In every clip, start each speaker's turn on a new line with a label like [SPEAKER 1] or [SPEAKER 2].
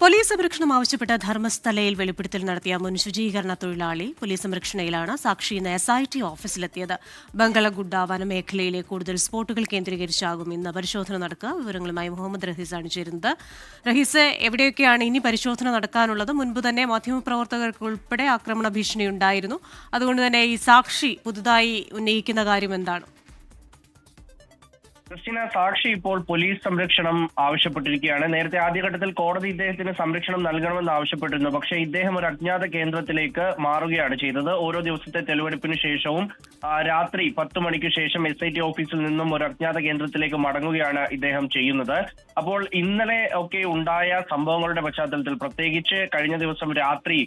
[SPEAKER 1] Police സംരക്ഷണം ആവശ്യപ്പെട്ട ധർമ്മസ്ഥലയിൽ വെളിപ്പെടുത്തൽ നടത്തിയ മുൻ ശുചീകരണ തൊഴിലാളി പോലീസ് സംരക്ഷണയിലാണ്. സാക്ഷി ഇന്ന് SIT ഓഫീസിലെത്തിയത്. ബംഗളഗുഡ വനമേഖലയിലെ കൂടുതൽ സ്പോട്ടുകൾ കേന്ദ്രീകരിച്ചാകും ഇന്ന് പരിശോധന നടക്കുക. വിവരങ്ങളുമായി മുഹമ്മദ് റഹീസാണ് ചേരുന്നത്. റഹീസ്, എവിടെയൊക്കെയാണ് ഇനി പരിശോധന നടക്കാനുള്ളത്? മുൻപ് തന്നെ മാധ്യമപ്രവർത്തകർക്കുൾപ്പെടെ ആക്രമണ ഭീഷണിയുണ്ടായിരുന്നു. അതുകൊണ്ട് തന്നെ ഈ സാക്ഷി പുതുതായി ഉന്നയിക്കുന്ന കാര്യം എന്താണ്?
[SPEAKER 2] ക്രിസ്റ്റീന, സാക്ഷി ഇപ്പോൾ പോലീസ് സംരക്ഷണം ആവശ്യപ്പെട്ടിരിക്കുകയാണ്. നേരത്തെ ആദ്യഘട്ടത്തിൽ കോടതി ഇദ്ദേഹത്തിന് സംരക്ഷണം നൽകണമെന്ന് ആവശ്യപ്പെട്ടിരുന്നു. പക്ഷേ ഇദ്ദേഹം ഒരു അജ്ഞാത കേന്ദ്രത്തിലേക്ക് മാറുകയാണ് ചെയ്തത്. ഓരോ ദിവസത്തെ തെളിവെടുപ്പിന് ശേഷവും രാത്രി 10 മണിക്ക് ശേഷം SIT ഓഫീസിൽ നിന്നും ഒരു അജ്ഞാത കേന്ദ്രത്തിലേക്ക് മടങ്ങുകയാണ് ഇദ്ദേഹം ചെയ്യുന്നത്. അപ്പോൾ ഇന്നലെ ഒക്കെ ഉണ്ടായ സംഭവങ്ങളുടെ പശ്ചാത്തലത്തിൽ, പ്രത്യേകിച്ച് കഴിഞ്ഞ ദിവസം രാത്രി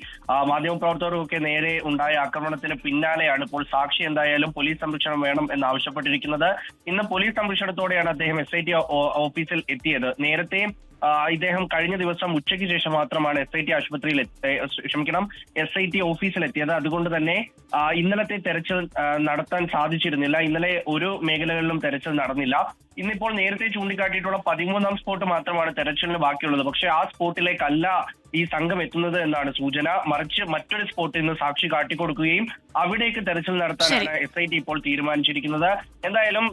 [SPEAKER 2] മാധ്യമപ്രവർത്തകർക്കൊക്കെ നേരെ ഉണ്ടായ ആക്രമണത്തിന് പിന്നാലെയാണ് ഇപ്പോൾ സാക്ഷി എന്തായാലും പോലീസ് സംരക്ഷണം വേണം എന്ന് ആവശ്യപ്പെട്ടിരിക്കുന്നത്. ഇന്ന് പോലീസ് സംരക്ഷണത്തോടെയാണ് അദ്ദേഹം SIT ഓഫീസിൽ എത്തിയത്. നേരത്തെ ഇദ്ദേഹം കഴിഞ്ഞ ദിവസം ഉച്ചയ്ക്ക് ശേഷം മാത്രമാണ് SIT ഓഫീസിലെത്തിയത്. അതുകൊണ്ട് തന്നെ ഇന്നലത്തെ തെരച്ചിൽ നടത്താൻ സാധിച്ചിരുന്നില്ല. ഇന്നലെ ഒരു മേഖലകളിലും തെരച്ചിൽ നടന്നില്ല. ഇന്നിപ്പോൾ നേരത്തെ ചൂണ്ടിക്കാട്ടിയിട്ടുള്ള 13ാം സ്പോട്ട് മാത്രമാണ് തെരച്ചിലിന് ബാക്കിയുള്ളത്. പക്ഷേ ആ സ്പോട്ടിലേക്കല്ല ഈ സംഘം എത്തുന്നത് എന്നാണ് സൂചന. മറിച്ച് മറ്റൊരു സ്പോട്ടിൽ നിന്ന് സാക്ഷി കാട്ടിക്കൊടുക്കുകയും അവിടേക്ക് തെരച്ചിൽ നടത്താനാണ് SIT ഇപ്പോൾ തീരുമാനിച്ചിരിക്കുന്നത്. എന്തായാലും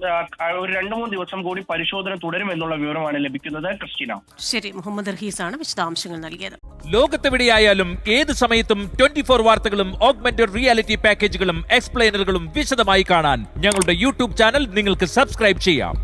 [SPEAKER 2] ഒരു 2-3 ദിവസം കൂടി പരിശോധന തുടരുമെന്നുള്ള വിവരമാണ് ലഭിക്കുന്നത്. ക്രിസ്റ്റീന.
[SPEAKER 1] ശരി, മുഹമ്മദ് റഹീസാണ് വിശദാംശങ്ങൾ നൽകിയത്.
[SPEAKER 3] ലോകത്തെവിടെയായാലും ഏത് സമയത്തും 24 വാർത്തകളും ഓഗ്മെന്റഡ് റിയാലിറ്റി പാക്കേജുകളും എക്സ്പ്ലെയിനറുകളും വിശദമായി കാണാൻ ഞങ്ങളുടെ YouTube ചാനൽ നിങ്ങൾക്ക് സബ്സ്ക്രൈബ് ചെയ്യാം.